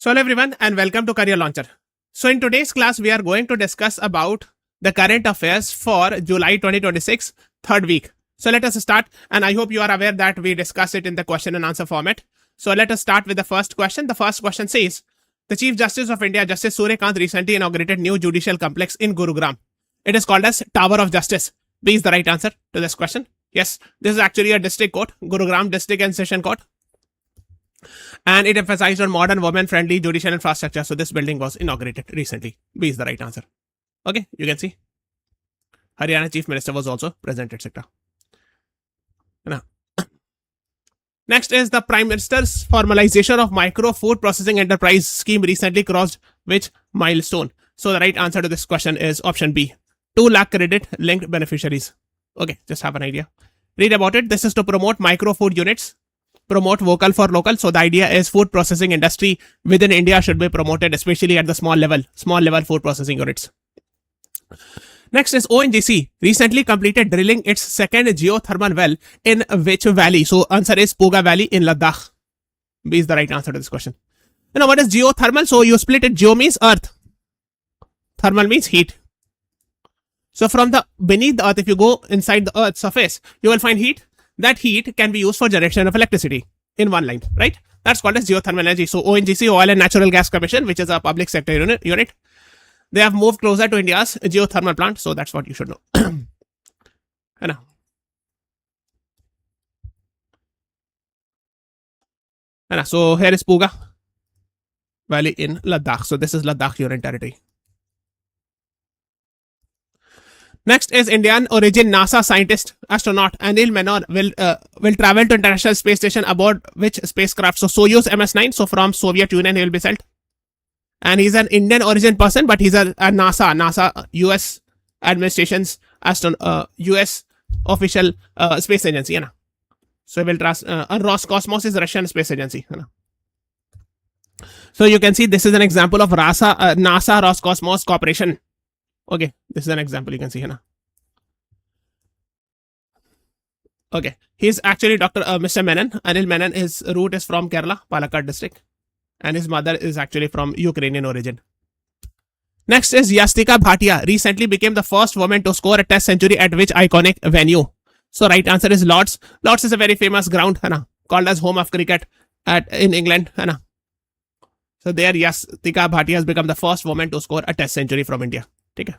So hello everyone and welcome to Career Launcher. So in today's class, we are going to discuss about the current affairs for July 2026, third week. So let us start, and I hope you are aware that we discuss it in the question and answer format. So let us start with the first question. The first question says, the Chief Justice of India, Justice Suryakant, recently inaugurated new judicial complex in Gurugram. It is called as Tower of Justice. B is the right answer to this question. Yes, this is actually a district court, Gurugram District and Session Court. And it emphasized on modern, women-friendly judicial infrastructure. So this building was inaugurated recently. B is the right answer. Okay, you can see. Haryana Chief Minister was also present, etc. Now, next is the Prime Minister's formalization of micro food processing enterprise scheme recently crossed which milestone? So the right answer to this question is option B. 2 lakh credit linked beneficiaries. Okay, just have an idea. Read about it. This is to promote micro food units. Promote vocal for local. So the idea is food processing industry within India should be promoted, especially at the small level food processing units. Next is ONGC recently completed drilling its second geothermal well in which valley? So answer is Puga Valley in Ladakh. B is the right answer to this question. You know what is geothermal? So you split it. Geo means earth. Thermal means heat. So from the beneath the earth, if you go inside the earth's surface, you will find heat. That heat can be used for generation of electricity in one line, right? That's called as geothermal energy. So ONGC, Oil and Natural Gas Commission, which is a public sector unit, they have moved closer to India's geothermal plant. So that's what you should know. So here is Puga Valley in Ladakh. So this is Ladakh Union Territory. Next is Indian origin NASA scientist astronaut Anil Menon will travel to International Space Station aboard which spacecraft? So Soyuz MS-9. So from Soviet Union he will be sent. And he's an Indian origin person, but he's a NASA US administration's US official space agency. You know? So he will Roscosmos is Russian space agency. You know? So you can see this is an example of NASA Roscosmos cooperation. Okay, this is an example you can see here. Okay, he's actually Mr. Menon. Anil Menon, his root is from Kerala, Palakkad district. And his mother is actually from Ukrainian origin. Next is Yastika Bhatia. Recently became the first woman to score a test century at which iconic venue? So right answer is Lord's. Lord's is a very famous ground, called as home of cricket in England. So there Yastika Bhatia has become the first woman to score a test century from India. Okay.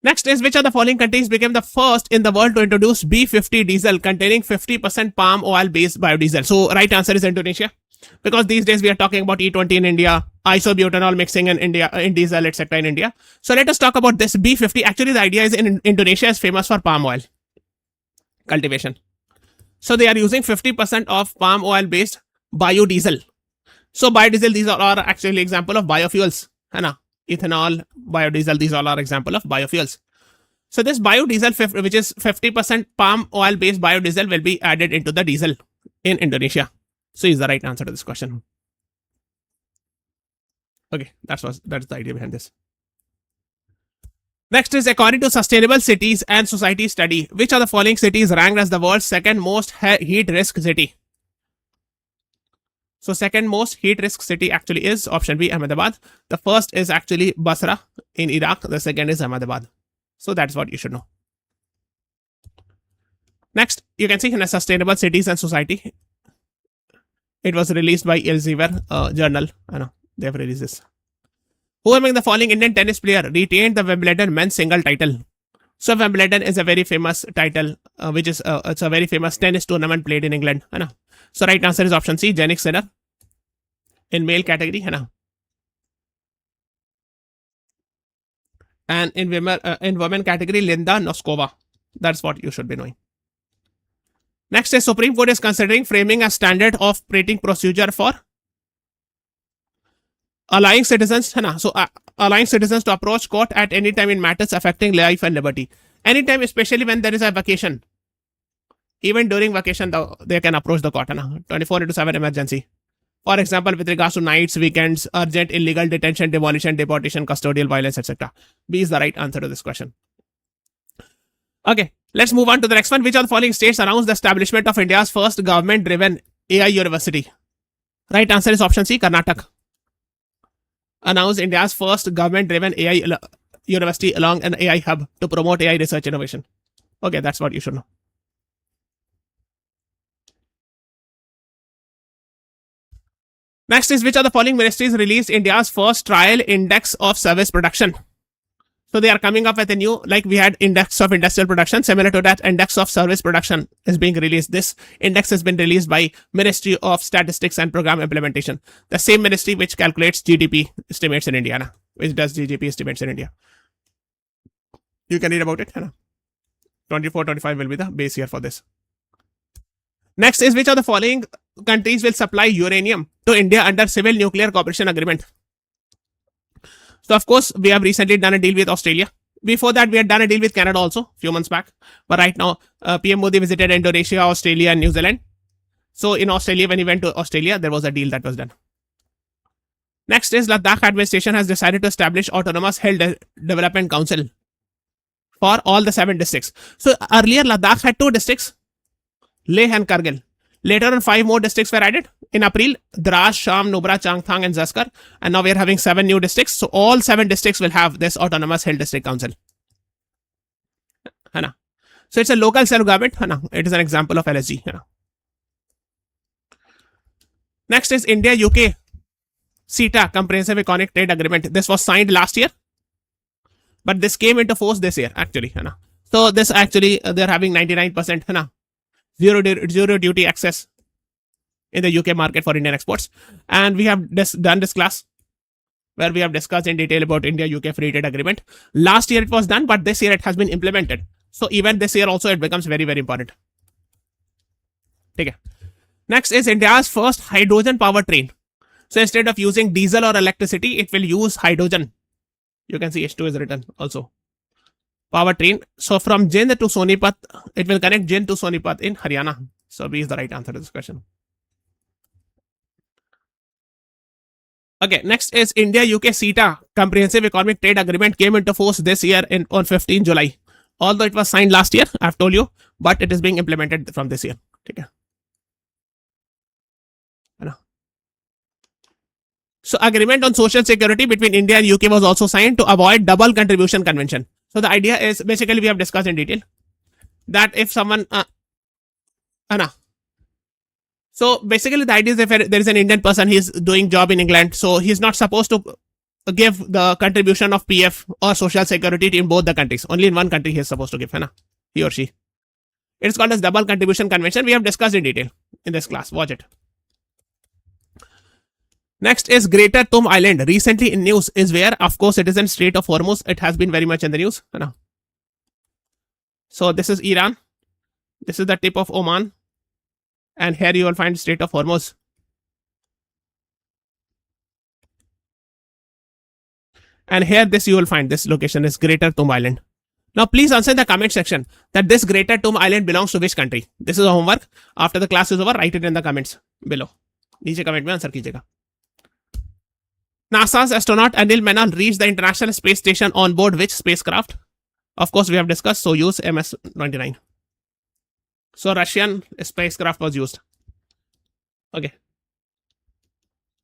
Next is which of the following countries became the first in the world to introduce B50 diesel containing 50% palm oil based biodiesel? So right answer is Indonesia, because these days we are talking about E20 in India, isobutanol mixing in India, in diesel, etc. in India. So let us talk about this B50. Actually, the idea is in Indonesia is famous for palm oil cultivation. So they are using 50% of palm oil based biodiesel. So biodiesel, these are actually example of biofuels. Ethanol, biodiesel, these all are example of biofuels. So this biodiesel, which is 50% palm oil based biodiesel, will be added into the diesel in Indonesia. So is the right answer to this question. Okay, that's the idea behind this. Next is according to Sustainable Cities and Society study, which of the following cities ranked as the world's second most heat risk city? So second most heat risk city actually is option B, Ahmedabad. The first is actually Basra in Iraq. The second is Ahmedabad. So that's what you should know. Next, you can see in a Sustainable Cities and Society. It was released by Elsevier journal. They have released this. Who among the following Indian tennis player retained the Wimbledon men's single title? So Wimbledon is a very famous title, which is it's a very famous tennis tournament played in England. So right answer is option C, Jannik Sinner in male category. And in women category, Linda Noskova. That's what you should be knowing. Next is Supreme Court is considering framing a standard operating procedure for allowing citizens. So allowing citizens to approach court at any time in matters affecting life and liberty. Anytime, especially when there is a vacation. Even during vacation, they can approach the court. 24/7 emergency. For example, with regards to nights, weekends, urgent illegal detention, demolition, deportation, custodial violence, etc. B is the right answer to this question. Okay, let's move on to the next one. Which of the following states announced the establishment of India's first government-driven AI university? Right answer is option C, Karnataka. announced India's first government-driven AI university along an AI hub to promote AI research innovation. Okay, that's what you should know. Next is, which of the following ministries released India's first trial index of service production? So they are coming up with a new, like we had index of industrial production, similar to that, index of service production is being released. This index has been released by Ministry of Statistics and Program Implementation, the same ministry which calculates GDP estimates in India, which does GDP estimates in India. You can read about it. 24-25 will be the base year for this. Next is, which of the following countries will supply uranium to India under Civil Nuclear Cooperation Agreement? So, of course, we have recently done a deal with Australia. Before that, we had done a deal with Canada also, a few months back. But right now, PM Modi visited Indonesia, Australia, and New Zealand. So, in Australia, when he went to Australia, there was a deal that was done. Next is, Ladakh administration has decided to establish Autonomous Hill Development Council for all the 7 districts. So, earlier, Ladakh had 2 districts, Leh and Kargil. Later on, 5 more districts were added. In April, Dras, Sham, Nubra, Changthang, and Zaskar. And now we are having 7 new districts. So all 7 districts will have this Autonomous Hill District Council. So it's a local self-government. It is an example of LSG. Next is India-UK CETA, Comprehensive Economic Trade Agreement. This was signed last year. But this came into force this year, actually. So this actually, they're having 99%. Zero duty access in the UK market for Indian exports. And we have done this class where we have discussed in detail about India-UK Free Trade Agreement. Last year it was done, but this year it has been implemented. So even this year also it becomes very, very important. Okay. Next is India's first hydrogen powertrain. So instead of using diesel or electricity, it will use hydrogen. You can see H2 is written also. Powertrain. So from Jind to Sonipat, it will connect Jind to Sonipat in Haryana. So B is the right answer to this question. Okay, next is India-UK CETA, Comprehensive Economic Trade Agreement, came into force this year on 15 July. Although it was signed last year, I've told you, but it is being implemented from this year. Okay. So agreement on social security between India and UK was also signed to avoid double contribution convention. So the idea is, basically we have discussed in detail that if someone so basically the idea is, if there is an Indian person, he's doing job in England, so he's not supposed to give the contribution of PF or social security in both the countries. Only in one country he is supposed to give, he or she. It's called as double contribution convention. We have discussed in detail in this class. Watch it. Next is Greater Tum Island. Recently in news is where, of course, it is in Strait of Hormuz. It has been very much in the news. So this is Iran. This is the tip of Oman. And here you will find Strait of Hormuz. And here this you will find, this location is Greater Tum Island. Now please answer in the comment section that this Greater Tum Island belongs to which country. This is a homework. After the class is over, write it in the comments below. नीचे comment में answer कीजिएगा. NASA's astronaut Anil Menal reached the International Space Station on board which spacecraft? Of course, we have discussed Soyuz MS-29. So Russian spacecraft was used. Okay.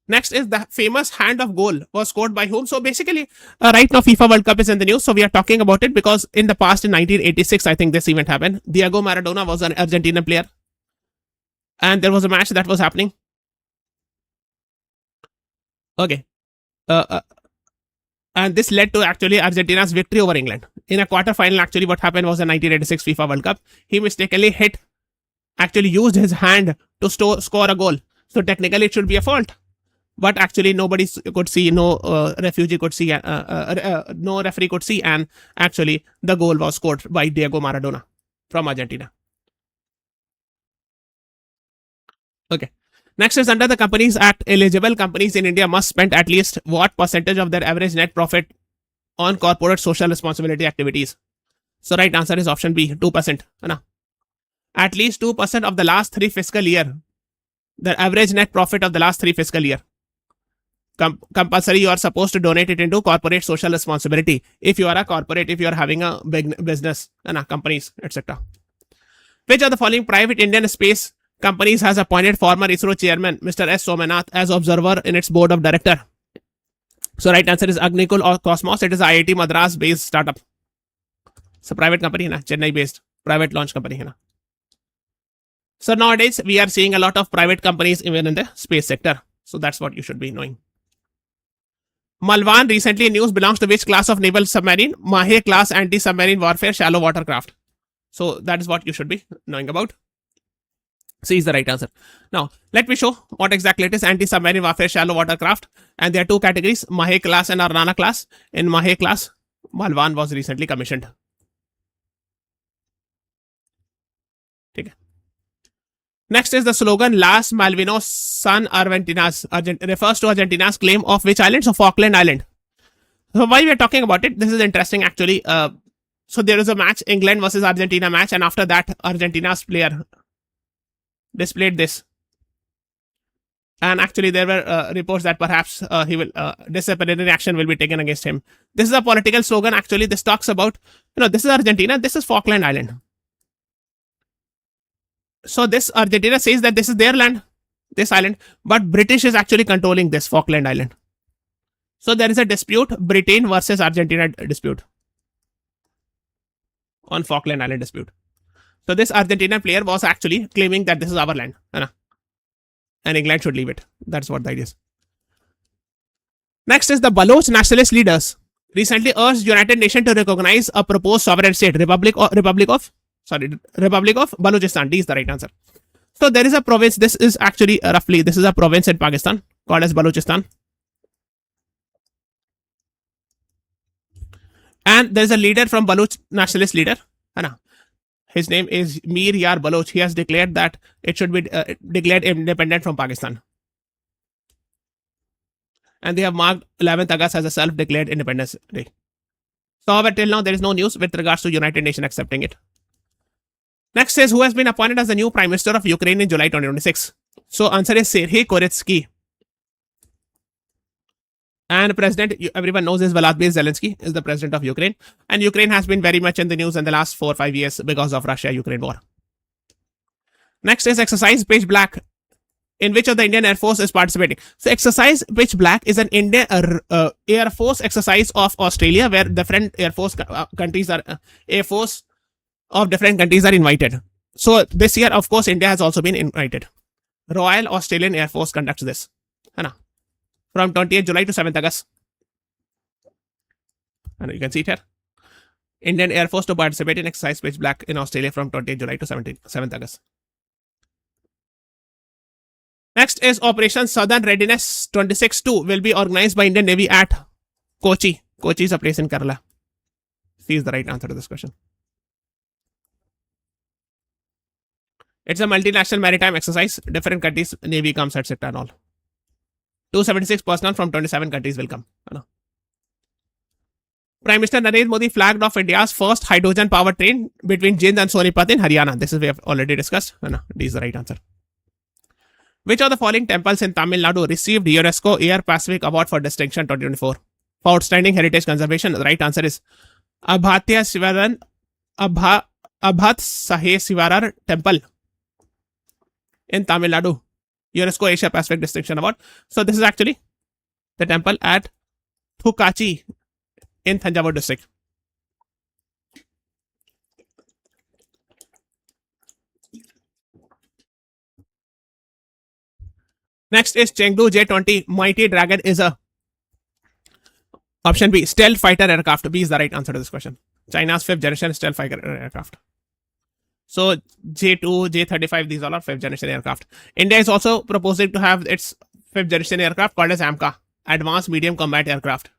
Next is the famous hand of goal was scored by whom? So basically, right now FIFA World Cup is in the news. So we are talking about it because in the past, in 1986, I think this event happened. Diego Maradona was an Argentinian player. And there was a match that was happening. Okay. And this led to actually Argentina's victory over England. In a quarter final, actually what happened was in 1986 FIFA World Cup. He mistakenly actually used his hand to score a goal. So technically it should be a fault. But actually nobody could see, no refugee could see, no referee could see, and actually the goal was scored by Diego Maradona from Argentina. Okay. Next is, under the Companies Act, eligible companies in India must spend at least what percentage of their average net profit on corporate social responsibility activities? So right answer is option B, 2%. At least 2% of the last 3 fiscal year. The average net profit of the last 3 fiscal year. Compulsory, you are supposed to donate it into corporate social responsibility. If you are a corporate, if you are having a big business, companies, etc. Which of the following private Indian space companies has appointed former ISRO chairman Mr. S. Somanath as observer in its board of director? So right answer is Agnikul or Cosmos. It is IIT Madras based startup. It's a private company, na? Chennai based private launch company. Na? So nowadays we are seeing a lot of private companies even in the space sector. So that's what you should be knowing. Malwan recently in news belongs to which class of naval submarine? Mahe class anti-submarine warfare shallow water craft. So that is what you should be knowing about. C is the right answer. Now, let me show what exactly it is. Anti-submarine warfare shallow water craft. And there are two categories, Mahe class and Arnana class. In Mahe class, Malwan was recently commissioned. Okay. Next is the slogan Las Malvinas San Argentinas. Refers to Argentina's claim of which island? So Falkland Island. So why we are talking about it? This is interesting actually. So there is a match, England versus Argentina match. And after that, Argentina's player displayed this. And actually there were reports that perhaps he will disciplinary action will be taken against him. This is a political slogan. Actually, this talks about, this is Argentina, this is Falkland Island. So this Argentina says that this is their land, this island, but British is actually controlling this Falkland Island. So there is a dispute, Britain versus Argentina dispute on Falkland Island dispute. So this Argentinian player was actually claiming that this is our land, and England should leave it. That's what the idea is. Next is the Baloch nationalist leaders recently urged United Nations to recognize a proposed sovereign state, Republic of Balochistan. D is the right answer. So there is a province. This is actually this is a province in Pakistan called as Balochistan. And there is a leader from Baloch nationalist leader. His name is Mir Yar Baloch. He has declared that it should be declared independent from Pakistan. And they have marked 11th August as a self-declared Independence Day. So however, till now, there is no news with regards to United Nations accepting it. Next is who has been appointed as the new Prime Minister of Ukraine in July 2026. So answer is Serhiy Koretsky. And President, everyone knows, is Volodymyr Zelensky, is the president of Ukraine. And Ukraine has been very much in the news in the last 4 or 5 years because of Russia-Ukraine war. Next is exercise Pitch Black, in which of the Indian Air Force is participating. So exercise Pitch Black is an Indian Air Force exercise of Australia, where different Air Force countries are, Air Force of different countries are invited. So this year, of course, India has also been invited. Royal Australian Air Force conducts this. From 28th July to 7th August. And you can see it here. Indian Air Force to participate in exercise Pitch Black in Australia from 28th July to 7th August. Next is Operation Southern Readiness 26-2 will be organized by Indian Navy at Kochi. Kochi is a place in Kerala. C is the right answer to this question. It's a multinational maritime exercise. Different countries, Navy comes, etc. and all. 276 personnel from 27 countries will come. Prime Minister Narendra Modi flagged off India's first hydrogen power train between Jind and Sonipat in Haryana. This is we have already discussed. D is the right answer. Which of the following temples in Tamil Nadu received UNESCO Air Pacific Award for Distinction 2024 for outstanding heritage conservation? The right answer is Abhat Sahesivarar Temple in Tamil Nadu. UNESCO Asia Pacific Distinction Award. So this is actually the temple at Thukachi in Thanjavur district. Next is Chengdu J-20 Mighty Dragon is a option B, stealth fighter aircraft. B is the right answer to this question. China's 5th generation stealth fighter aircraft. So J2, J35, these all are 5th generation aircraft. India is also proposing to have its 5th generation aircraft called as AMCA, Advanced Medium Combat Aircraft.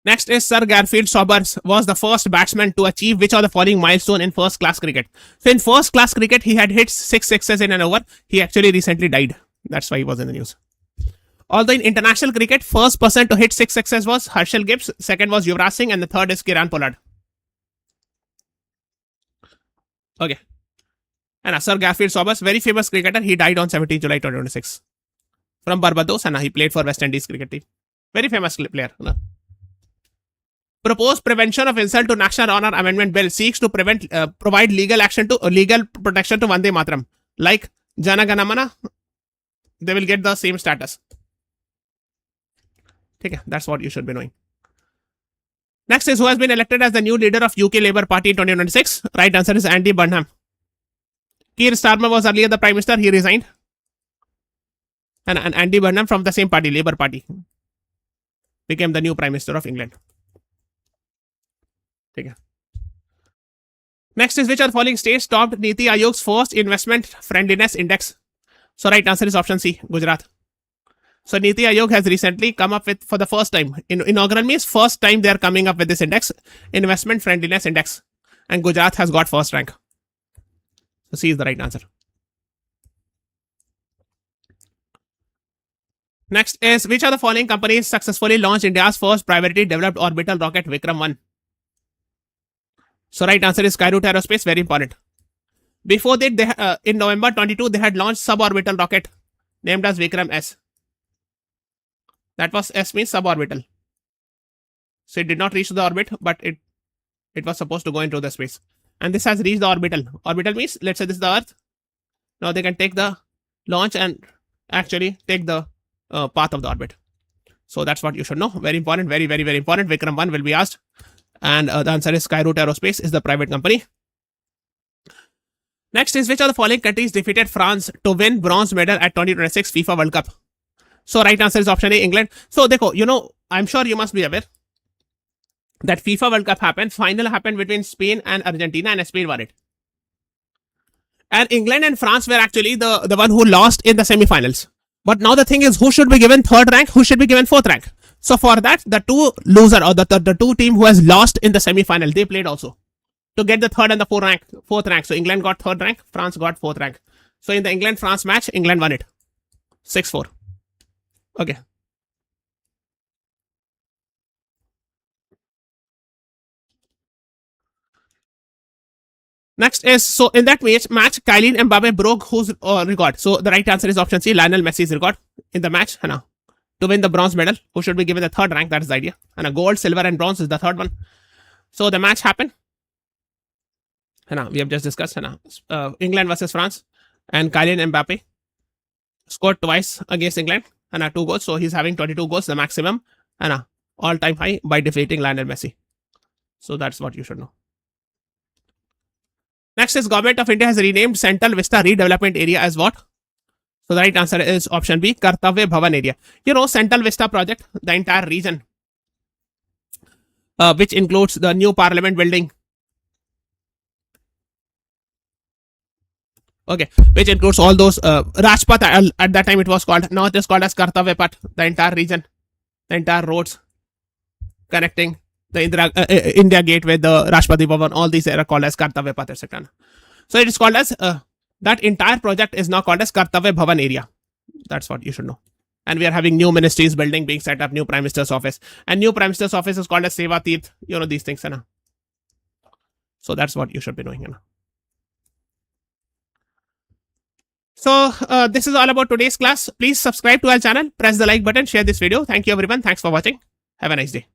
Next is Sir Garfield Sobers was the first batsman to achieve which of the following milestone in first class cricket. So in first class cricket, he had hit 6 sixes in an over. He actually recently died. That's why he was in the news. Although in international cricket, first person to hit 6 sixes was Harshal Gibbs, second was Yuvraj Singh, and the third is Kiran Pollard. Okay. And Sir Garfield Sobers, very famous cricketer, he died on 17 July 2026. From Barbados, and he played for West Indies cricket team. Very famous player. Proposed Prevention of Insult to National Honor Amendment Bill seeks to provide legal protection to Vande Mataram, like Jana Gana Mana they will get the same status. Okay, that's what you should be knowing. Next is who has been elected as the new leader of UK Labour Party in 2026. Right answer is Andy Burnham. Keir Starmer was earlier the Prime Minister, he resigned. And Andy Burnham from the same party, Labour Party, became the new Prime Minister of England. Okay. Next is which of the following states topped Niti Aayog's first investment friendliness index? So right answer is option C, Gujarat. So Niti Aayog has recently come up with, for the first time, inaugural means first time they are coming up with this index, investment friendliness index, and Gujarat has got first rank. So C is the right answer. Next is which of the following companies successfully launched India's first privately developed orbital rocket Vikram 1? So right answer is CUET Aerospace, very important. Before that, in November 22, they had launched suborbital rocket named as Vikram S. That was S means suborbital. So it did not reach the orbit, but it was supposed to go into the space. And this has reached the orbital. Orbital means, let's say this is the Earth. Now they can take the launch and actually take the path of the orbit. So that's what you should know. Very important, very, very, very important. Vikram 1 will be asked. And the answer is CUET Aerospace is the private company. Next is which of the following countries defeated France to win bronze medal at 2026 FIFA World Cup? So right answer is option A, England. So dekho, I'm sure you must be aware that FIFA World Cup happened. Final happened between Spain and Argentina, and Spain won it. And England and France were actually the one who lost in the semi-finals. But now the thing is, who should be given third rank? Who should be given fourth rank? So for that, the two loser or the two team who has lost in the semi-final, they played also to get the third and the fourth rank. So England got third rank, France got fourth rank. So in the England-France match, England won it 6-4. Okay. Next is, so in that match, Kylian Mbappe broke whose record? So the right answer is option C, Lionel Messi's record in the match. To win the bronze medal, who should be given the third rank? That is the idea. And a gold, silver, and bronze is the third one. So the match happened. We have just discussed. England versus France, and Kylian Mbappe scored twice against England and 2 goals. So he's having 22 goals, the maximum, and all-time high by defeating Lionel Messi. So that's what you should know. Next is Government of India has renamed Central Vista Redevelopment Area as what? So the right answer is option B, Kartavya Bhavan area. Central Vista project, the entire region, which includes the new Parliament building. Okay, which includes all those Rajpath, at that time it was called, now it is called as Kartavya Path, the entire region, the entire roads connecting the India Gate with the Rashtrapati Bhavan, all these are called as Kartavya Path, etc. So it is called as, that entire project is now called as Kartavya Bhavan area. That's what you should know. And we are having new ministries building being set up, new Prime Minister's office. And new Prime Minister's office is called as Seva Tirth, these things. So that's what you should be knowing. So this is all about today's class. Please subscribe to our channel, press the like button, share this video. Thank you everyone. Thanks for watching. Have a nice day.